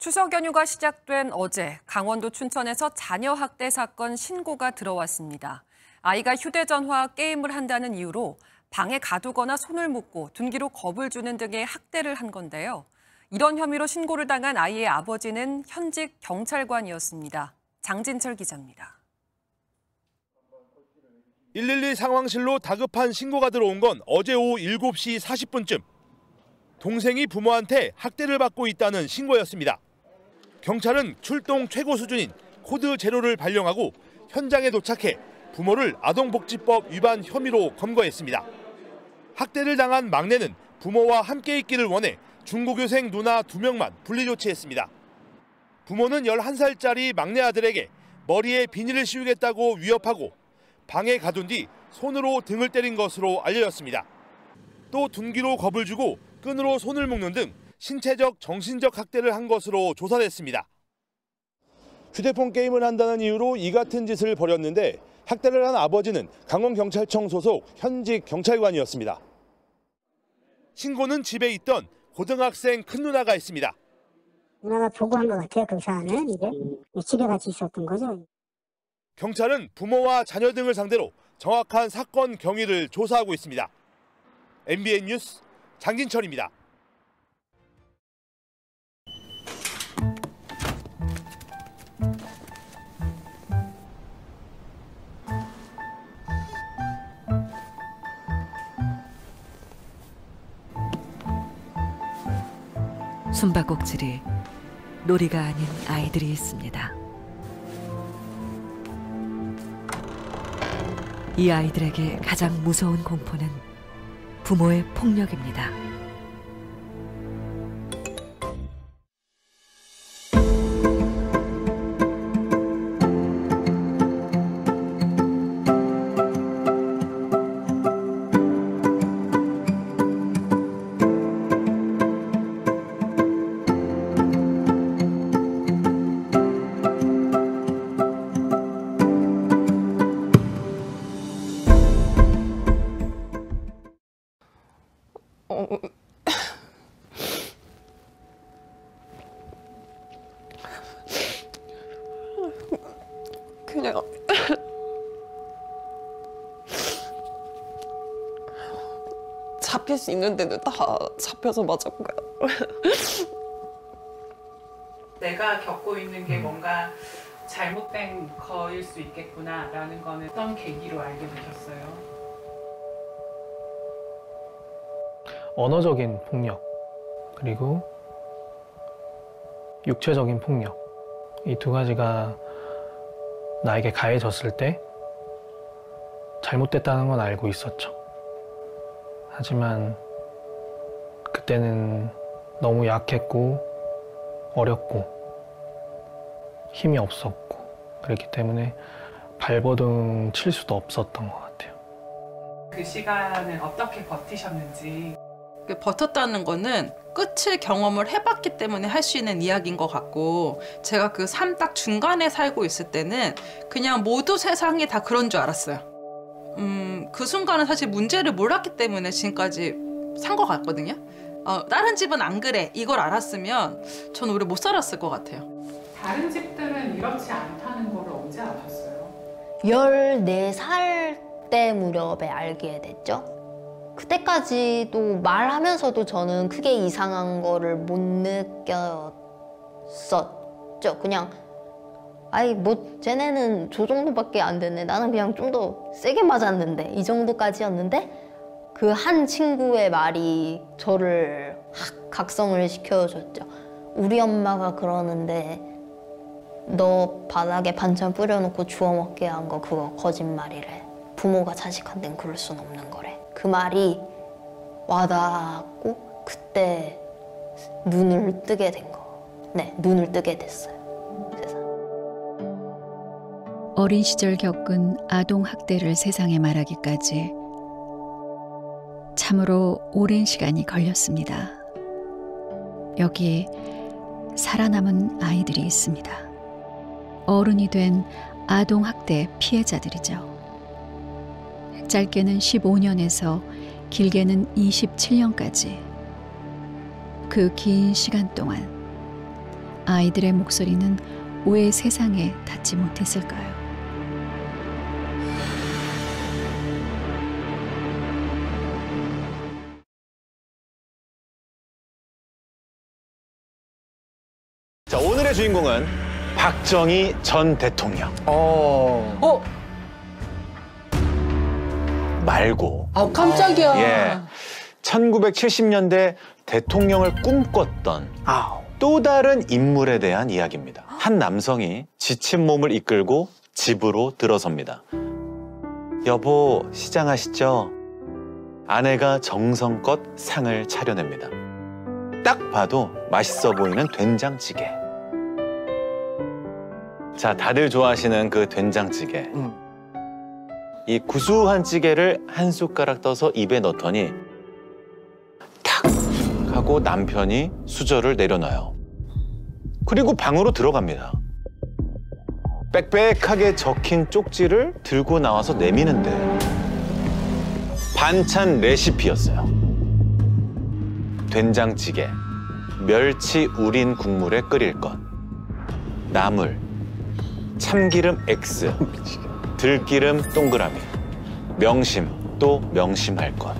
추석 연휴가 시작된 어제 강원도 춘천에서 자녀 학대 사건 신고가 들어왔습니다. 아이가 휴대전화 게임을 한다는 이유로 방에 가두거나 손을 묶고 둔기로 겁을 주는 등의 학대를 한 건데요. 이런 혐의로 신고를 당한 아이의 아버지는 현직 경찰관이었습니다. 장진철 기자입니다. 112 상황실로 다급한 신고가 들어온 건 어제 오후 7시 40분쯤. 동생이 부모한테 학대를 받고 있다는 신고였습니다. 경찰은 출동 최고 수준인 코드 제로를 발령하고 현장에 도착해 부모를 아동복지법 위반 혐의로 검거했습니다. 학대를 당한 막내는 부모와 함께 있기를 원해 중고교생 누나 2명만 분리 조치했습니다. 부모는 11살짜리 막내 아들에게 머리에 비닐을 씌우겠다고 위협하고 방에 가둔 뒤 손으로 등을 때린 것으로 알려졌습니다. 또 둔기로 겁을 주고 끈으로 손을 묶는 등 신체적, 정신적 학대를 한 것으로 조사됐습니다. 휴대폰 게임을 한다는 이유로 이 같은 짓을 벌였는데 학대를 한 아버지는 강원경찰청 소속 현직 경찰관이었습니다. 신고는 집에 있던 고등학생 큰 누나가 했습니다. 누나가 보고한 것 같아요. 그 사안은 이제 집에 같이 있었던 거죠. 경찰은 부모와 자녀 등을 상대로 정확한 사건 경위를 조사하고 있습니다. MBN 뉴스 장진철입니다. 숨바꼭질이 놀이가 아닌 아이들이 있습니다. 이 아이들에게 가장 무서운 공포는 부모의 폭력입니다. 그냥 잡힐 수 있는 데는 다 잡혀서 맞았고요. 내가 겪고 있는 게 뭔가 잘못된 거일 수 있겠구나라는 거는 어떤 계기로 알게 되셨어요? 언어적인 폭력, 그리고 육체적인 폭력, 이 두 가지가 나에게 가해졌을 때 잘못됐다는 건 알고 있었죠. 하지만 그때는 너무 약했고 어렸고 힘이 없었고 그랬기 때문에 발버둥 칠 수도 없었던 것 같아요. 그 시간은 어떻게 버티셨는지. 버텼다는 거는 끝을 경험을 해봤기 때문에 할 수 있는 이야기인 것 같고, 제가 그 삶 딱 중간에 살고 있을 때는 그냥 모두 세상이 다 그런 줄 알았어요. 그 순간은 사실 문제를 몰랐기 때문에 지금까지 산 것 같거든요. 다른 집은 안 그래 이걸 알았으면 저는 오래 못 살았을 것 같아요. 다른 집들은 이렇지 않다는 걸 언제 아셨어요? 14살 때 무렵에 알게 됐죠. 그때까지도 말하면서도 저는 크게 이상한 거를 못 느꼈었죠. 그냥 아이 뭐 쟤네는 저 정도밖에 안 됐네, 나는 그냥 좀 더 세게 맞았는데, 이 정도까지였는데 그 한 친구의 말이 저를 확 각성을 시켜줬죠. 우리 엄마가 그러는데 너 바닥에 반찬 뿌려놓고 주워 먹게 한 거 그거 거짓말이래. 부모가 자식한테는 그럴 순 없는 거래. 그 말이 와닿았고 그때 눈을 뜨게 된 거. 네, 눈을 뜨게 됐어요. 세상. 어린 시절 겪은 아동 학대를 세상에 말하기까지 참으로 오랜 시간이 걸렸습니다. 여기 살아남은 아이들이 있습니다. 어른이 된 아동 학대 피해자들이죠. 짧게는 15년에서 길게는 27년까지 그 긴 시간 동안 아이들의 목소리는 왜 세상에 닿지 못했을까요? 자, 오늘의 주인공은 박정희 전 대통령. 말고. 아, 깜짝이야. 예. 1970년대 대통령을 꿈꿨던 또 다른 인물에 대한 이야기입니다. 한 남성이 지친 몸을 이끌고 집으로 들어섭니다. 여보, 시장하시죠? 아내가 정성껏 상을 차려냅니다. 딱 봐도 맛있어 보이는 된장찌개. 자, 다들 좋아하시는 그 된장찌개. 이 구수한 찌개를 한 숟가락 떠서 입에 넣더니 탁 하고 남편이 수저를 내려놔요. 그리고 방으로 들어갑니다. 빽빽하게 적힌 쪽지를 들고 나와서 내미는데 반찬 레시피였어요. 된장찌개, 멸치 우린 국물에 끓일 것, 나물, 참기름 X, 들기름 동그라미, 명심 또 명심할 것.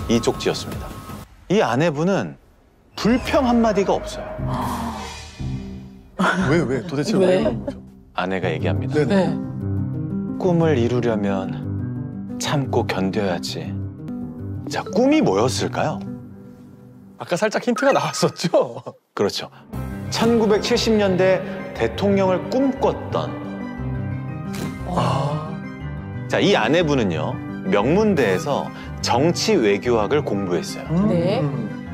이 쪽지였습니다. 이 아내분은 불평 한마디가 없어요. 왜? 도대체 왜? 아내가 얘기합니다. 네네. 꿈을 이루려면 참고 견뎌야지. 자, 꿈이 뭐였을까요? 아까 살짝 힌트가 나왔었죠? 그렇죠. 1970년대 대통령을 꿈꿨던. 자, 이 아내분은요, 명문대에서 정치 외교학을 공부했어요. 네.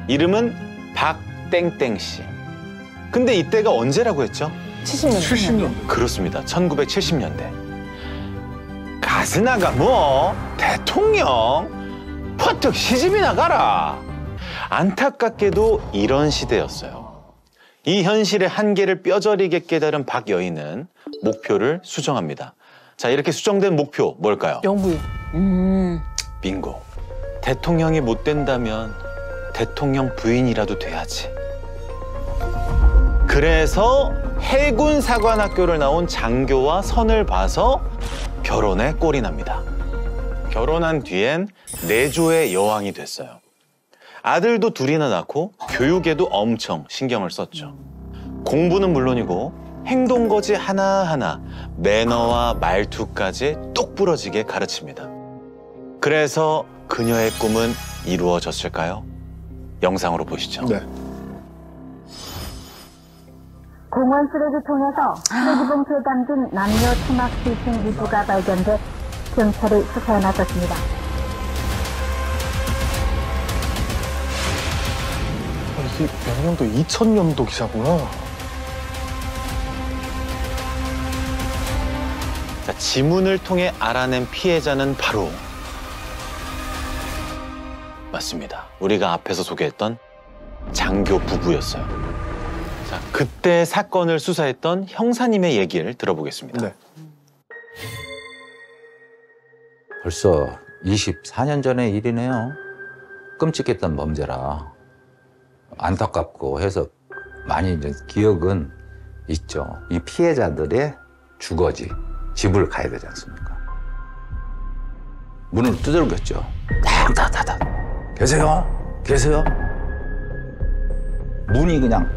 이름은 박땡땡 씨. 근데 이때가 언제라고 했죠? 70년. 70년. 그렇습니다. 1970년대. 가스나가 뭐 대통령 퍼뜩 시집이나 가라. 안타깝게도 이런 시대였어요. 이 현실의 한계를 뼈저리게 깨달은 박 여인은 목표를 수정합니다. 자, 이렇게 수정된 목표 뭘까요? 영부인. 빙고. 대통령이 못 된다면 대통령 부인이라도 돼야지. 그래서 해군 사관학교를 나온 장교와 선을 봐서 결혼에 꼴이 납니다. 결혼한 뒤엔 내조의 여왕이 됐어요. 아들도 둘이나 낳고 교육에도 엄청 신경을 썼죠. 공부는 물론이고 행동거지 하나하나 매너와 말투까지 똑부러지게 가르칩니다. 그래서 그녀의 꿈은 이루어졌을까요? 영상으로 보시죠. 네. 공원 쓰레기통에서 쓰레기 봉투에 담긴 남녀 토막 시신 일부가 발견돼 경찰이 수사에 나섰습니다. 이게 몇 년도? 2000년도 기사구나. 자, 지문을 통해 알아낸 피해자는 바로 맞습니다. 우리가 앞에서 소개했던 장교 부부였어요. 자, 그때 사건을 수사했던 형사님의 얘기를 들어보겠습니다. 네. 벌써 24년 전의 일이네요. 끔찍했던 범죄라 안타깝고 해서 많이 이제 기억은 있죠. 이 피해자들의 주거지, 집을 가야 되지 않습니까? 문을 두들겼죠. 탁탁탁탁. 계세요? 계세요? 문이 그냥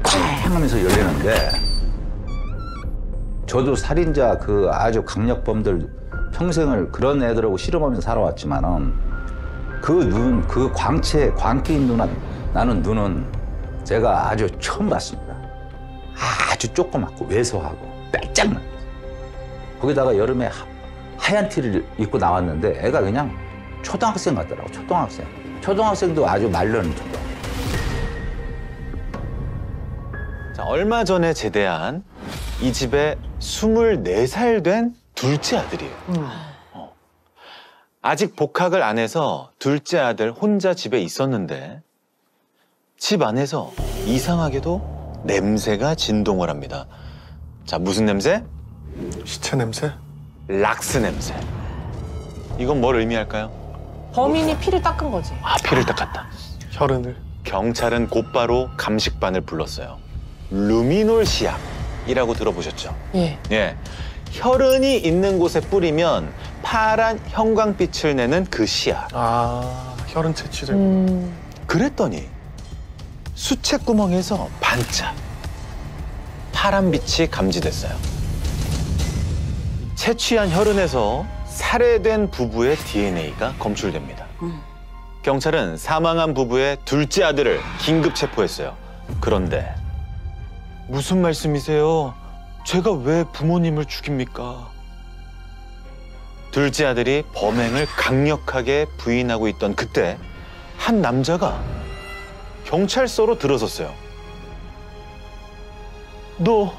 쾅 하면서 열리는데 저도 살인자 그 아주 강력범들 평생을 그런 애들하고 씨름하면서 살아왔지만은 그 눈, 그 광기인 나는 눈은 제가 아주 처음 봤습니다. 아주 조그맣고 왜소하고 빽짝 거기다가 여름에 하얀 티를 입고 나왔는데 애가 그냥 초등학생 같더라고. 초등학생도 아주 말르는 초등학생. 자, 얼마 전에 제대한 이 집에 24살 된 둘째 아들이에요. 아직 복학을 안 해서 둘째 아들 혼자 집에 있었는데 집 안에서 이상하게도 냄새가 진동을 합니다. 자, 무슨 냄새? 시체 냄새? 락스 냄새. 이건 뭘 의미할까요? 범인이 피를 닦은 거지. 아, 피를 닦았다. 혈흔을. 경찰은 곧바로 감식반을 불렀어요. 루미놀 시약이라고 들어보셨죠? 예. 예. 혈흔이 있는 곳에 뿌리면 파란 형광빛을 내는 그 시약. 아, 혈흔 채취되고. 그랬더니 수채구멍에서 반짝 파란 빛이 감지됐어요. 채취한 혈흔에서 살해된 부부의 DNA가 검출됩니다. 경찰은 사망한 부부의 둘째 아들을 긴급 체포했어요. 그런데 무슨 말씀이세요? 제가 왜 부모님을 죽입니까? 둘째 아들이 범행을 강력하게 부인하고 있던 그때 한 남자가 경찰서로 들어섰어요. 너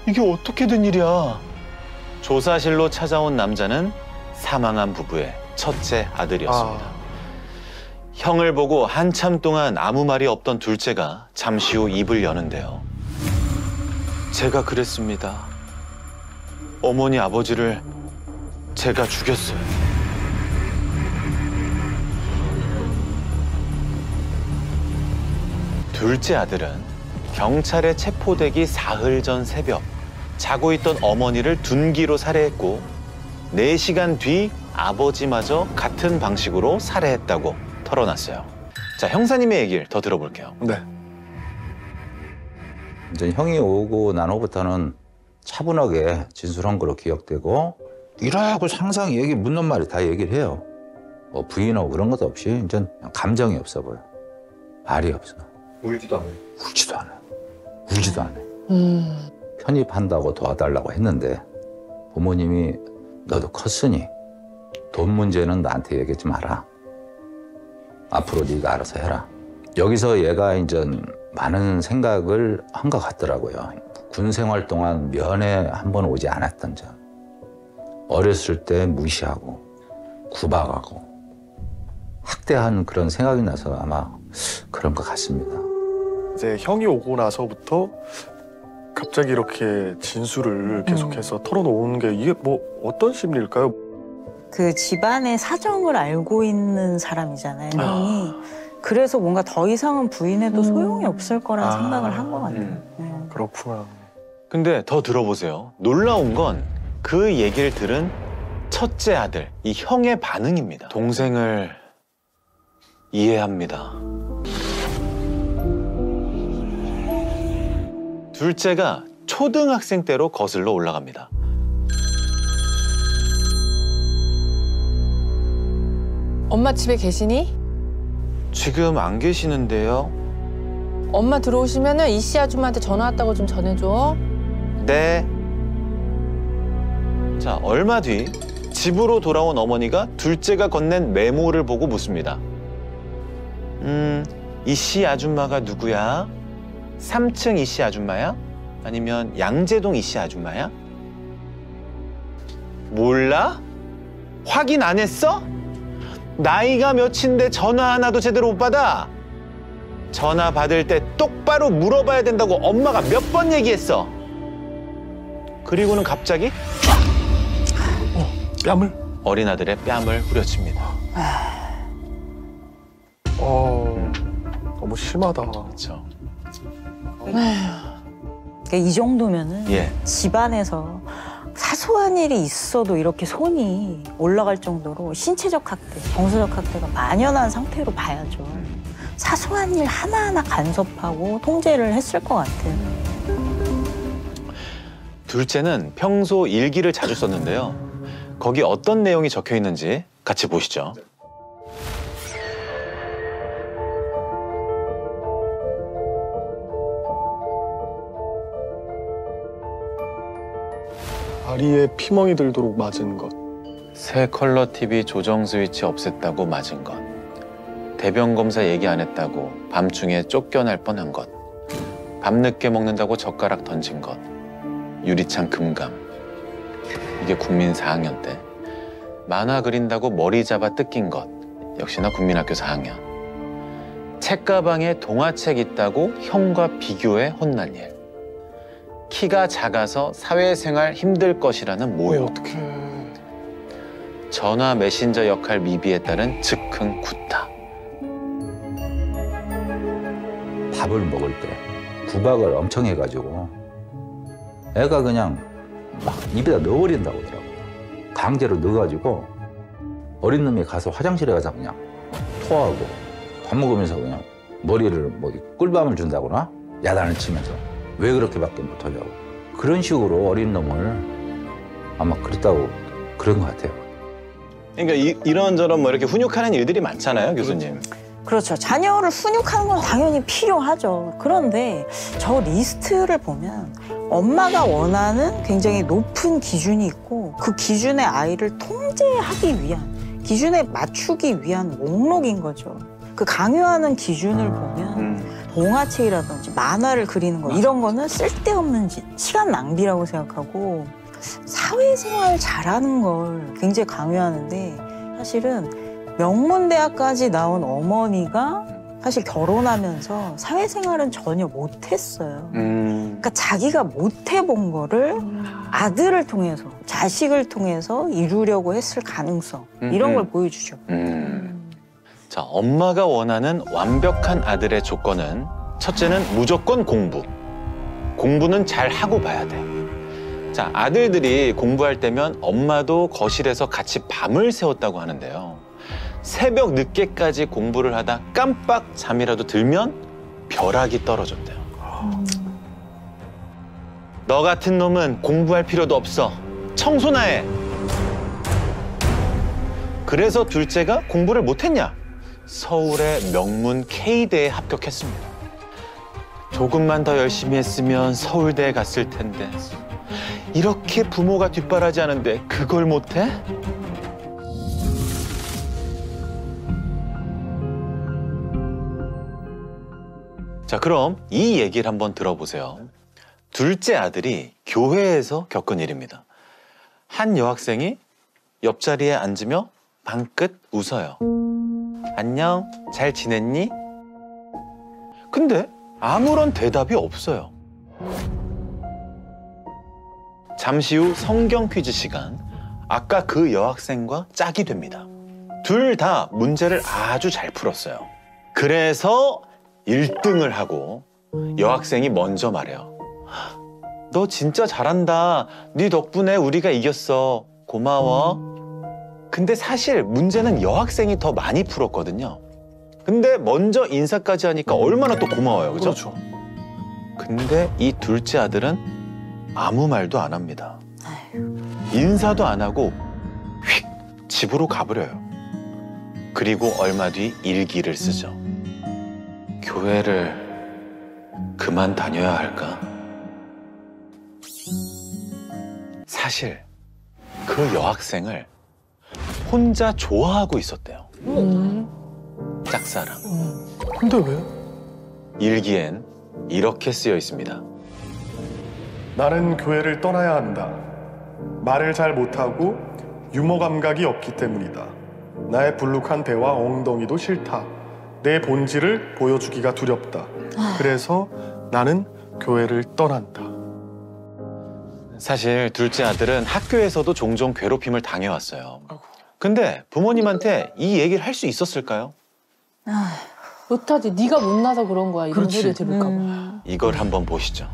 이게 어떻게 된 일이야? 조사실로 찾아온 남자는 사망한 부부의 첫째 아들이었습니다. 형을 보고 한참 동안 아무 말이 없던 둘째가 잠시 후 입을 여는데요. 제가 그랬습니다. 어머니 아버지를 제가 죽였어요. 둘째 아들은 경찰에 체포되기 사흘 전 새벽 자고 있던 어머니를 둔기로 살해했고 4시간 뒤 아버지마저 같은 방식으로 살해했다고 털어놨어요. 자, 형사님의 얘기를 더 들어볼게요. 네. 이제 형이 오고 난 후부터는 차분하게 진술한 거로 기억되고 이라고 항상 얘기 묻는 말이 다 얘기를 해요. 뭐 부인하고 그런 것도 없이 이제 감정이 없어 보여. 말이 없어. 울지도 않아요. 울지도 않아. 울지도 않아. 편입한다고 도와달라고 했는데 부모님이 너도 컸으니 돈 문제는 나한테 얘기하지 마라. 앞으로 네가 알아서 해라. 여기서 얘가 이제 많은 생각을 한 것 같더라고요. 군 생활 동안 면회 한 번 오지 않았던 점. 어렸을 때 무시하고 구박하고 학대한 그런 생각이 나서 아마 그런 것 같습니다. 이제 형이 오고 나서부터 갑자기 이렇게 진술을 계속해서 털어놓은 게 이게 뭐 어떤 심리일까요? 그 집안의 사정을 알고 있는 사람이잖아요, 형이. 그래서 뭔가 더 이상은 부인해도 소용이 없을 거란 생각을 한 것 같아요. 그렇구나. 근데 더 들어보세요. 놀라운 건 그 얘기를 들은 첫째 아들, 이 형의 반응입니다. 동생을 이해합니다. 둘째가 초등학생 때로 거슬러 올라갑니다. 엄마 집에 계시니? 지금 안 계시는데요? 엄마 들어오시면은 이씨 아줌마한테 전화 왔다고 좀 전해줘. 네. 자, 얼마 뒤 집으로 돌아온 어머니가 둘째가 건넨 메모를 보고 묻습니다. 이씨 아줌마가 누구야? 3층 이씨 아줌마야? 아니면 양재동 이씨 아줌마야? 몰라? 확인 안 했어? 나이가 몇인데 전화 하나도 제대로 못 받아? 전화 받을 때 똑바로 물어봐야 된다고 엄마가 몇 번 얘기했어. 그리고는 갑자기 뺨을? 어린 아들의 뺨을 후려칩니다. 너무 심하다. 그렇죠. 이 정도면은 예. 집안에서 사소한 일이 있어도 이렇게 손이 올라갈 정도로 신체적 학대, 정서적 학대가 만연한 상태로 봐야죠. 사소한 일 하나하나 간섭하고 통제를 했을 것 같아요. 둘째는 평소 일기를 자주 썼는데요. 거기 어떤 내용이 적혀 있는지 같이 보시죠. 다리에 피멍이 들도록 맞은 것. 새 컬러 TV 조정 스위치 없앴다고 맞은 것. 대변 검사 얘기 안 했다고 밤중에 쫓겨날 뻔한 것. 밤늦게 먹는다고 젓가락 던진 것. 유리창 금감. 이게 국민 4학년 때. 만화 그린다고 머리 잡아 뜯긴 것. 역시나 국민학교 4학년. 책가방에 동화책 있다고 형과 비교해 혼난 일. 키가 작아서 사회생활 힘들 것이라는 모욕. 전화 메신저 역할 미비에 따른 즉흥 구타. 밥을 먹을 때 구박을 엄청 해가지고 애가 그냥 막 입에다 넣어버린다고 하더라고요. 강제로 넣어가지고 어린 놈이 가서 화장실에 가서 그냥 토하고 밥 먹으면서 그냥 머리를 뭐 꿀밤을 준다거나 야단을 치면서 왜 그렇게밖에 못하냐고 그런 식으로 어린 놈을 아마 그랬다고 그런 것 같아요. 그러니까 이런저런 뭐 이렇게 훈육하는 일들이 많잖아요, 교수님. 그렇죠. 자녀를 훈육하는 건 당연히 필요하죠. 그런데 저 리스트를 보면 엄마가 원하는 굉장히 높은 기준이 있고 그 기준의 아이를 통제하기 위한, 기준에 맞추기 위한 목록인 거죠. 그 강요하는 기준을 보면 동화책이라든지 만화를 그리는 거 이런 거는 쓸데없는 시간 낭비라고 생각하고 사회생활 잘하는 걸 굉장히 강요하는데 사실은 명문대학까지 나온 어머니가 사실 결혼하면서 사회생활은 전혀 못했어요. 그러니까 자기가 못해본 거를 아들을 통해서, 자식을 통해서 이루려고 했을 가능성 이런 걸 보여주죠. 자, 엄마가 원하는 완벽한 아들의 조건은 첫째는 무조건 공부. 공부는 잘 하고 봐야 돼. 자, 아들들이 공부할 때면 엄마도 거실에서 같이 밤을 새웠다고 하는데요. 새벽 늦게까지 공부를 하다 깜빡 잠이라도 들면 벼락이 떨어졌대요. 너 같은 놈은 공부할 필요도 없어. 청소나 해. 그래서 둘째가 공부를 못했냐? 서울의 명문 K대에 합격했습니다. 조금만 더 열심히 했으면 서울대에 갔을 텐데 이렇게 부모가 뒷바라지하는데 그걸 못해? 자, 그럼 이 얘기를 한번 들어보세요. 둘째 아들이 교회에서 겪은 일입니다. 한 여학생이 옆자리에 앉으며 방긋 웃어요. 안녕, 잘 지냈니? 근데 아무런 대답이 없어요. 잠시 후 성경 퀴즈 시간. 아까 그 여학생과 짝이 됩니다. 둘 다 문제를 아주 잘 풀었어요. 그래서 1등을 하고 여학생이 먼저 말해요. 너 진짜 잘한다. 네 덕분에 우리가 이겼어. 고마워. 근데 사실 문제는 여학생이 더 많이 풀었거든요. 근데 먼저 인사까지 하니까 얼마나 또 고마워요. 그죠? 그렇죠. 근데 이 둘째 아들은 아무 말도 안 합니다. 인사도 안 하고 휙 집으로 가버려요. 그리고 얼마 뒤 일기를 쓰죠. 교회를 그만 다녀야 할까? 사실 그 여학생을 혼자 좋아하고 있었대요. 짝사랑. 근데 왜? 일기엔 이렇게 쓰여 있습니다. 나는 교회를 떠나야 한다. 말을 잘 못하고 유머 감각이 없기 때문이다. 나의 불룩한 대화 엉덩이도 싫다. 내 본질을 보여주기가 두렵다. 그래서 나는 교회를 떠난다. 사실 둘째 아들은 학교에서도 종종 괴롭힘을 당해왔어요. 근데 부모님한테 이 얘기를 할 수 있었을까요? 못하지. 네가 못나서 그런 거야. 이런 소리 들을까 봐. 이걸 한번 보시죠.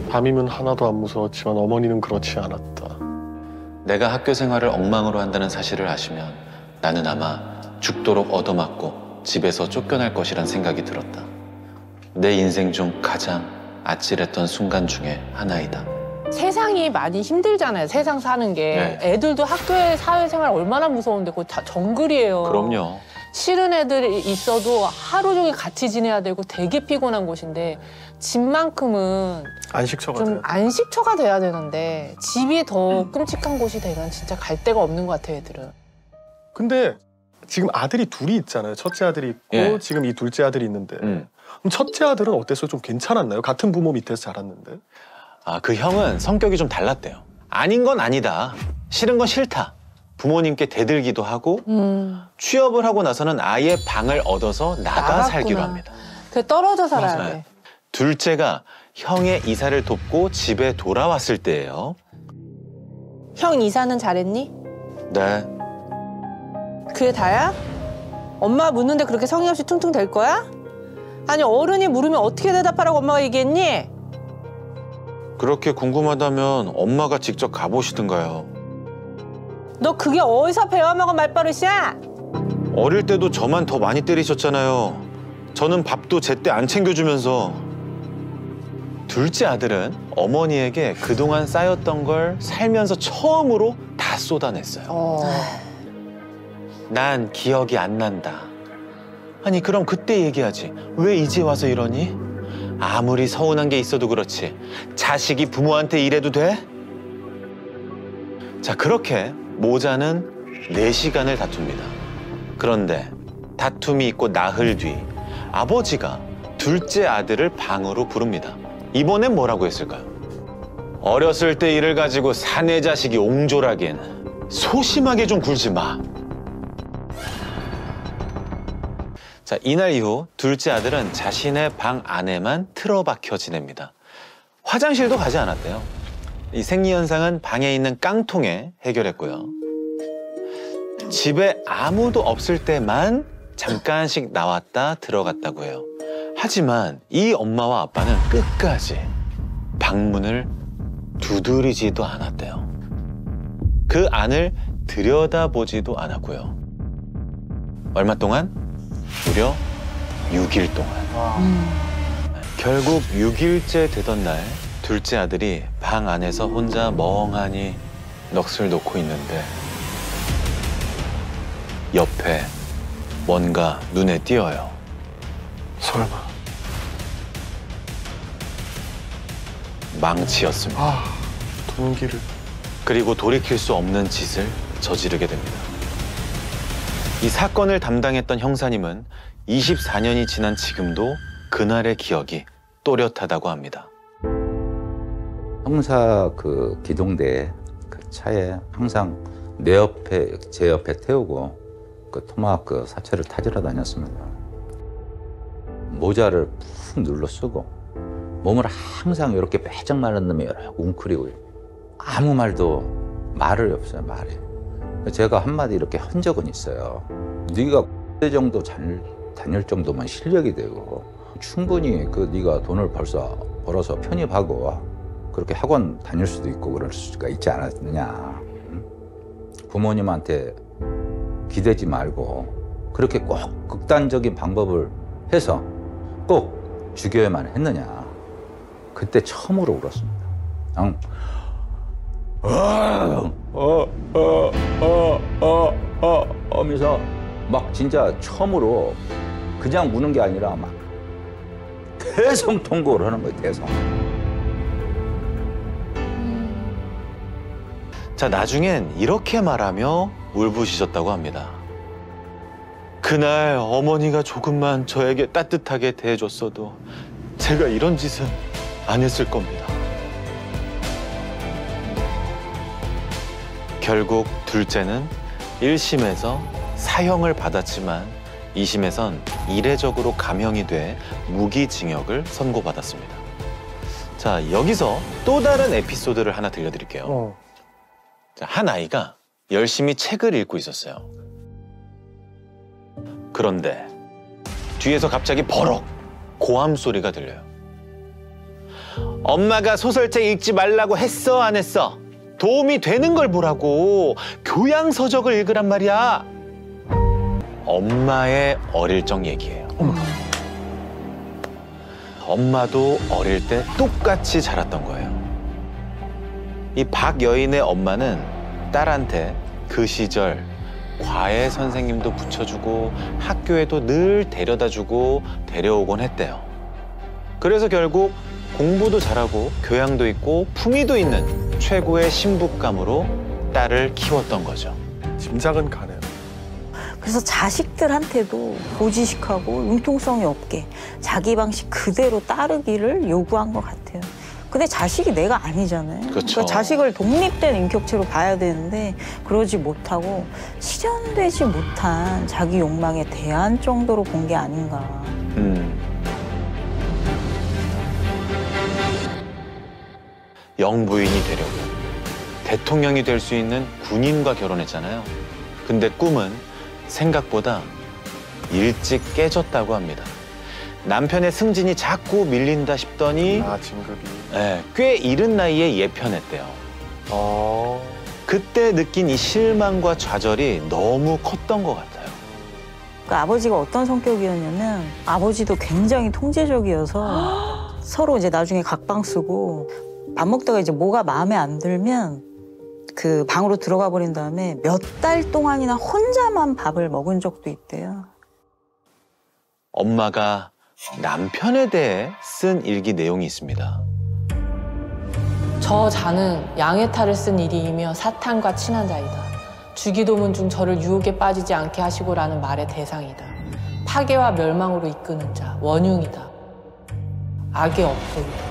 밤이면 하나도 안 무서웠지만 어머니는 그렇지 않았다. 내가 학교 생활을 엉망으로 한다는 사실을 아시면 나는 아마 죽도록 얻어맞고 집에서 쫓겨날 것이란 생각이 들었다. 내 인생 중 가장 아찔했던 순간 중에 하나이다. 세상이 많이 힘들잖아요. 세상 사는 게. 네. 애들도 학교에 사회생활 얼마나 무서운데 그거 다 정글이에요. 그럼요. 싫은 애들이 있어도 하루 종일 같이 지내야 되고 되게 피곤한 곳인데 집만큼은 안식처가 좀 안식처가 돼야 되는데 집이 더 끔찍한 곳이 되면 진짜 갈 데가 없는 것 같아요, 애들은. 근데 지금 아들이 둘이 있잖아요. 첫째 아들이 있고 예. 지금 이 둘째 아들이 있는데 그럼 첫째 아들은 어땠어요? 좀 괜찮았나요? 같은 부모 밑에서 자랐는데. 아, 그 형은 성격이 좀 달랐대요. 아닌 건 아니다. 싫은 건 싫다. 부모님께 대들기도 하고 취업을 하고 나서는 아예 방을 얻어서 나가 살기로 합니다. 그 떨어져 살아야 맞아요. 돼. 둘째가 형의 이사를 돕고 집에 돌아왔을 때예요. 형 이사는 잘했니? 네. 그게 다야? 엄마 묻는데 그렇게 성의 없이 퉁퉁 댈 거야? 아니 어른이 물으면 어떻게 대답하라고 엄마가 얘기했니? 그렇게 궁금하다면 엄마가 직접 가보시든가요. 너 그게 어디서 배워먹은 말버릇이야? 어릴 때도 저만 더 많이 때리셨잖아요. 저는 밥도 제때 안 챙겨주면서. 둘째 아들은 어머니에게 그동안 쌓였던 걸 살면서 처음으로 다 쏟아냈어요. 난 기억이 안 난다. 아니 그럼 그때 얘기하지. 왜 이제 와서 이러니? 아무리 서운한 게 있어도 그렇지. 자식이 부모한테 이래도 돼? 자, 그렇게 모자는 4시간을 다툽니다. 그런데 다툼이 있고 나흘 뒤 아버지가 둘째 아들을 방으로 부릅니다. 이번엔 뭐라고 했을까요? 어렸을 때 일을 가지고 사내 자식이 옹졸하긴. 소심하게 좀 굴지 마. 자, 이날 이후 둘째 아들은 자신의 방 안에만 틀어박혀 지냅니다. 화장실도 가지 않았대요. 이 생리현상은 방에 있는 깡통에 해결했고요. 집에 아무도 없을 때만 잠깐씩 나왔다 들어갔다고 해요. 하지만 이 엄마와 아빠는 끝까지 방문을 두드리지도 않았대요. 그 안을 들여다보지도 않았고요. 얼마 동안? 무려 6일 동안. 결국 6일째 되던 날 둘째 아들이 방 안에서 혼자 멍하니 넋을 놓고 있는데 옆에 뭔가 눈에 띄어요. 설마. 망치였습니다. 동기를. 그리고 돌이킬 수 없는 짓을 저지르게 됩니다. 이 사건을 담당했던 형사님은 24년이 지난 지금도 그날의 기억이 또렷하다고 합니다. 형사 그 기동대 그 차에 항상 내 옆에 제 옆에 태우고 그 토마호크 사체를 타지러 다녔습니다. 모자를 푹 눌러 쓰고 몸을 항상 이렇게 빼짝 마른 놈이 여러 웅크리고 아무 말이 없어요. 말이. 제가 한마디 이렇게 한 적은 있어요. 네가 그때 정도 다닐 정도면 실력이 되고 충분히 그 네가 돈을 벌어서 편입하고 그렇게 학원 다닐 수도 있고 그럴 수가 있지 않았느냐. 부모님한테 기대지 말고 그렇게 꼭 극단적인 방법을 해서 꼭 죽여야만 했느냐. 그때 처음으로 울었습니다. 하면서 막 진짜 처음으로 그냥 우는 게 아니라 막 계속 통곡을 하는 거예요. 계속. 자, 나중엔 이렇게 말하며 울부짖었다고 합니다. 그날 어머니가 조금만 저에게 따뜻하게 대해줬어도 제가 이런 짓은 안 했을 겁니다. 결국 둘째는 1심에서 사형을 받았지만 2심에선 이례적으로 감형이 돼 무기징역을 선고받았습니다. 자, 여기서 또 다른 에피소드를 하나 들려드릴게요. 자, 한 아이가 열심히 책을 읽고 있었어요. 그런데 뒤에서 갑자기 버럭 고함 소리가 들려요. 엄마가 소설책 읽지 말라고 했어, 안 했어? 도움이 되는 걸 보라고. 교양서적을 읽으란 말이야. 엄마의 어릴 적 얘기예요. 엄마도 어릴 때 똑같이 자랐던 거예요. 이 박 여인의 엄마는 딸한테 그 시절 과외 선생님도 붙여주고 학교에도 늘 데려다주고 데려오곤 했대요. 그래서 결국 공부도 잘하고 교양도 있고 품위도 있는 최고의 신부감으로 딸을 키웠던 거죠. 짐작은 가네요. 그래서 자식들한테도 보지식하고 융통성이 없게 자기 방식 그대로 따르기를 요구한 것 같아요. 근데 자식이 내가 아니잖아요. 그렇죠. 그러니까 자식을 독립된 인격체로 봐야 되는데 그러지 못하고 실현되지 못한 자기 욕망에 대한 정도로 본 게 아닌가. 영부인이 되려고 대통령이 될 수 있는 군인과 결혼했잖아요. 근데 꿈은 생각보다 일찍 깨졌다고 합니다. 남편의 승진이 자꾸 밀린다 싶더니 진급이. 네, 꽤 이른 나이에 예편했대요. 그때 느낀 이 실망과 좌절이 너무 컸던 것 같아요. 그 아버지가 어떤 성격이었냐면 아버지도 굉장히 통제적이어서 서로 이제 나중에 각방 쓰고 밥 먹다가 이제 뭐가 마음에 안 들면 그 방으로 들어가 버린 다음에 몇 달 동안이나 혼자만 밥을 먹은 적도 있대요. 엄마가 남편에 대해 쓴 일기 내용이 있습니다. 저 자는 양의 탈을 쓴 일이이며 사탄과 친한 자이다. 주기도문 중 저를 유혹에 빠지지 않게 하시고라는 말의 대상이다. 파괴와 멸망으로 이끄는 자, 원흉이다. 악의 업적이다.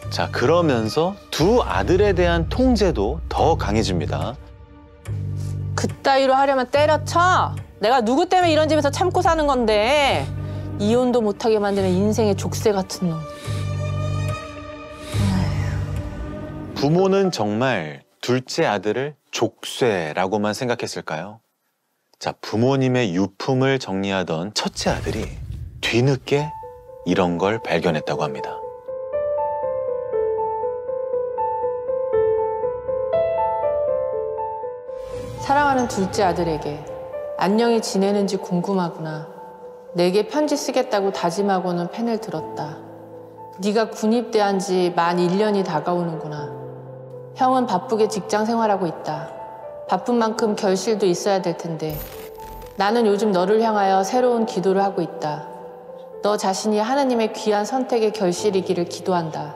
자, 그러면서 두 아들에 대한 통제도 더 강해집니다. 그따위로 하려면 때려쳐. 내가 누구 때문에 이런 집에서 참고 사는 건데. 이혼도 못하게 만드는 인생의 족쇄 같은 놈. 부모는 정말 둘째 아들을 족쇄라고만 생각했을까요? 자, 부모님의 유품을 정리하던 첫째 아들이 뒤늦게 이런 걸 발견했다고 합니다. 사랑하는 둘째 아들에게 안녕히 지내는지 궁금하구나. 내게 편지 쓰겠다고 다짐하고는 펜을 들었다. 네가 군입대한 지 만 1년이 다가오는구나. 형은 바쁘게 직장 생활하고 있다. 바쁜 만큼 결실도 있어야 될 텐데 나는 요즘 너를 향하여 새로운 기도를 하고 있다. 너 자신이 하나님의 귀한 선택의 결실이기를 기도한다.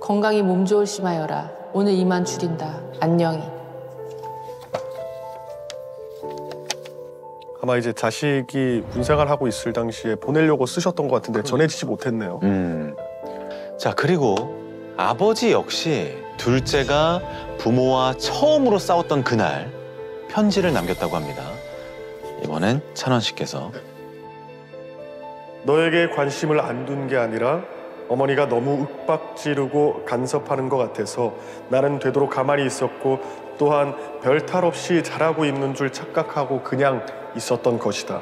건강히 몸조심하여라. 오늘 이만 줄인다. 안녕히. 아마 이제 자식이 군생활하고 있을 당시에 보내려고 쓰셨던 것 같은데 전해지지 못했네요. 자, 그리고 아버지 역시 둘째가 부모와 처음으로 싸웠던 그날 편지를 남겼다고 합니다. 이번엔 찬원 씨께서 너에게 관심을 안 둔 게 아니라 어머니가 너무 윽박지르고 간섭하는 것 같아서 나는 되도록 가만히 있었고 또한 별 탈 없이 잘하고 있는 줄 착각하고 그냥 있었던 것이다.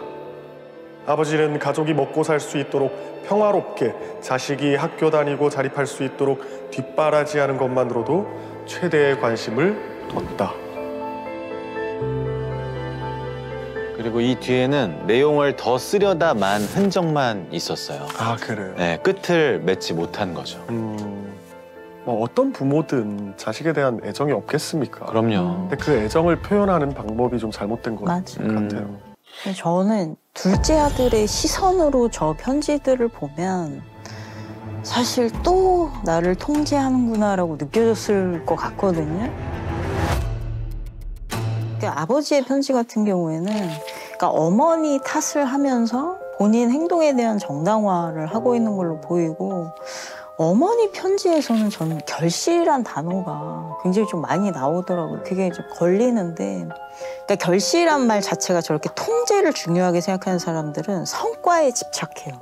아버지는 가족이 먹고 살 수 있도록 평화롭게 자식이 학교 다니고 자립할 수 있도록 뒷바라지하는 것만으로도 최대의 관심을 뒀다. 그리고 이 뒤에는 내용을 더 쓰려다 만 흔적만 있었어요. 아, 그래요? 네, 끝을 맺지 못한 거죠. 뭐 어떤 부모든 자식에 대한 애정이 없겠습니까? 그럼요. 근데 그 애정을 표현하는 방법이 좀 잘못된 것 같아요. 저는 둘째 아들의 시선으로 저 편지들을 보면 사실 또 나를 통제하는구나라고 느껴졌을 것 같거든요. 그러니까 아버지의 편지 같은 경우에는 그러니까 어머니 탓을 하면서 본인 행동에 대한 정당화를 하고 있는 걸로 보이고 어머니 편지에서는 저는 결실이란 단어가 굉장히 좀 많이 나오더라고요. 그게 좀 걸리는데 그러니까 결실이란 말 자체가 저렇게 통제를 중요하게 생각하는 사람들은 성과에 집착해요.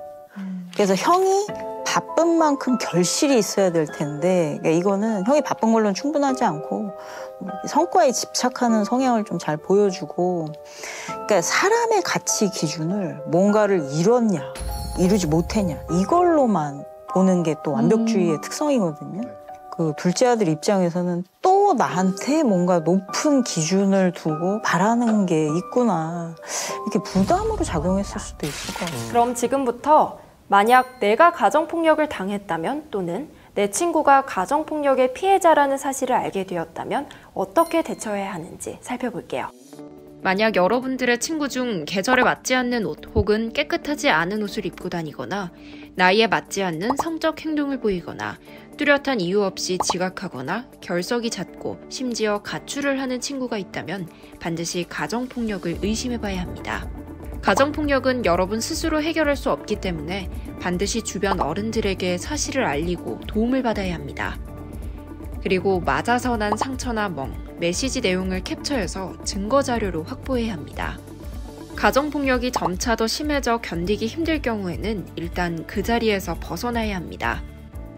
그래서 형이 바쁜 만큼 결실이 있어야 될 텐데 그러니까 이거는 형이 바쁜 걸로는 충분하지 않고 성과에 집착하는 성향을 좀 잘 보여주고 그러니까 사람의 가치 기준을 뭔가를 이뤘냐 이루지 못했냐 이걸로만 보는 게 또 완벽주의의 특성이거든요. 그 둘째 아들 입장에서는 또 나한테 뭔가 높은 기준을 두고 바라는 게 있구나 이렇게 부담으로 작용했을 수도 있을 것 같아요. 그럼 지금부터 만약 내가 가정폭력을 당했다면 또는 내 친구가 가정폭력의 피해자라는 사실을 알게 되었다면 어떻게 대처해야 하는지 살펴볼게요. 만약 여러분들의 친구 중 계절에 맞지 않는 옷 혹은 깨끗하지 않은 옷을 입고 다니거나 나이에 맞지 않는 성적 행동을 보이거나 뚜렷한 이유 없이 지각하거나 결석이 잦고 심지어 가출을 하는 친구가 있다면 반드시 가정폭력을 의심해봐야 합니다. 가정폭력은 여러분 스스로 해결할 수 없기 때문에 반드시 주변 어른들에게 사실을 알리고 도움을 받아야 합니다. 그리고 맞아서 난 상처나 멍, 메시지 내용을 캡처해서 증거 자료로 확보해야 합니다. 가정폭력이 점차 더 심해져 견디기 힘들 경우에는 일단 그 자리에서 벗어나야 합니다.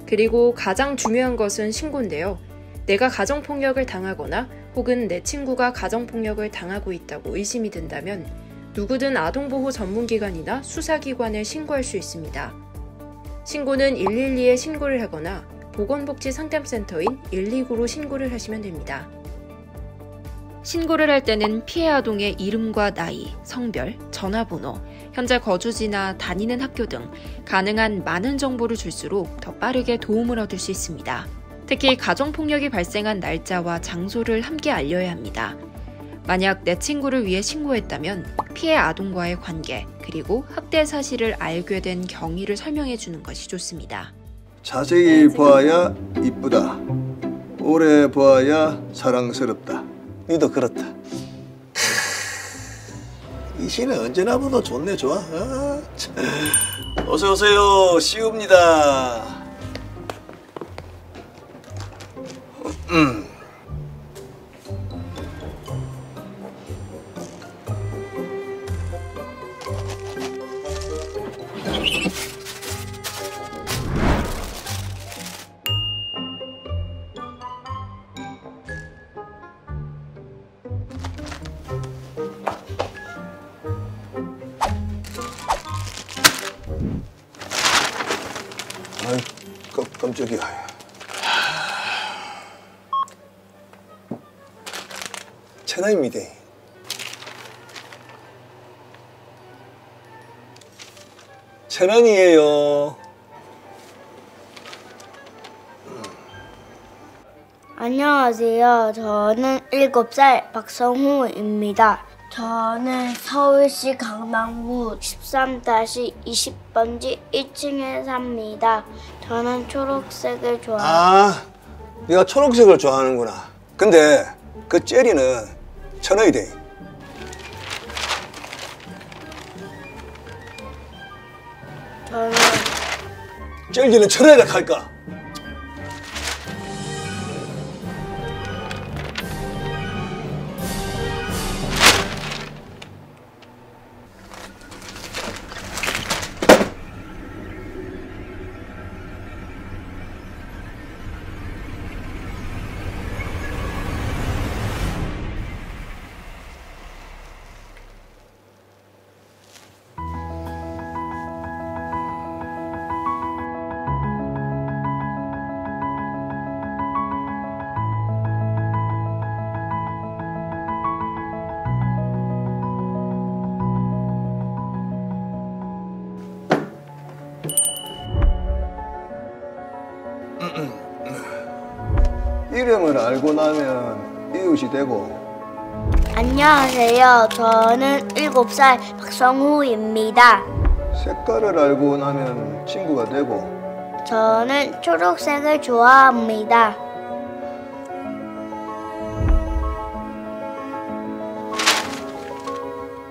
그리고 가장 중요한 것은 신고인데요. 내가 가정폭력을 당하거나 혹은 내 친구가 가정폭력을 당하고 있다고 의심이 든다면 누구든 아동보호 전문기관이나 수사기관에 신고할 수 있습니다. 신고는 112에 신고를 하거나 보건복지상담센터인 129로 신고를 하시면 됩니다. 신고를 할 때는 피해 아동의 이름과 나이, 성별, 전화번호, 현재 거주지나 다니는 학교 등 가능한 많은 정보를 줄수록 더 빠르게 도움을 얻을 수 있습니다. 특히 가정폭력이 발생한 날짜와 장소를 함께 알려야 합니다. 만약 내 친구를 위해 신고했다면 피해 아동과의 관계, 그리고 학대 사실을 알게 된 경위를 설명해 주는 것이 좋습니다. 자세히 보아야 이쁘다. 오래 보아야 사랑스럽다. 니도 그렇다. 이 시는 언제나 보도 좋네. 좋아. 어서 오세요. 시우입니다. 아이, 깜짝이야. 천하입니다. 천원이에요. 안녕하세요. 저는 7살 박성우입니다. 저는 서울시 강남구 13-20번지 1층에 삽니다. 저는 초록색을 좋아해요. 아, 네가 초록색을 좋아하는구나. 근데 그 젤리는 천원이 돼. 저는 젤리는 천원이라 할까? 이름을 알고 나면 이웃이 되고. 안녕하세요. 저는 7살 박성우입니다. 색깔을 알고 나면 친구가 되고. 저는 초록색을 좋아합니다.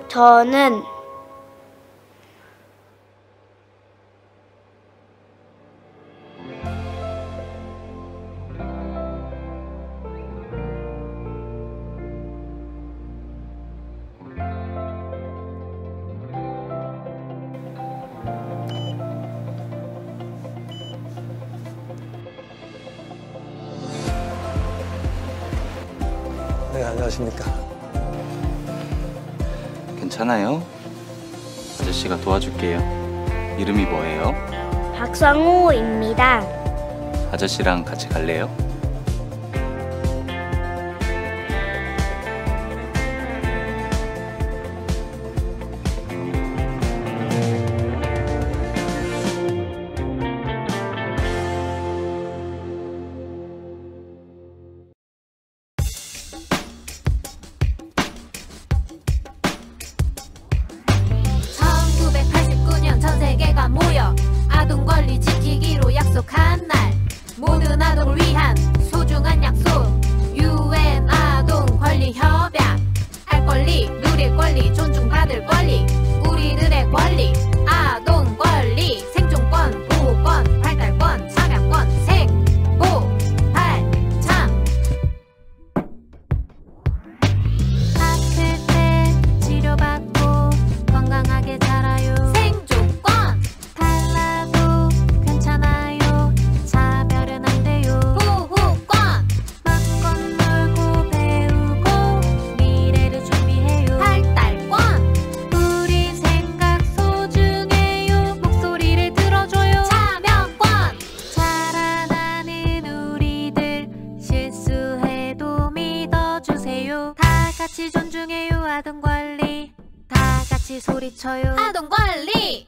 저는 네, 안녕하십니까. 괜찮아요. 아저씨가 도와줄게요. 이름이 뭐예요? 박성우입니다. 아저씨랑 같이 갈래요? 모여 아동 권리 지키기로 약속한 날 모든 아동을 위한 같이 존중해요 아동 권리. 다 같이 소리쳐요 아동 권리.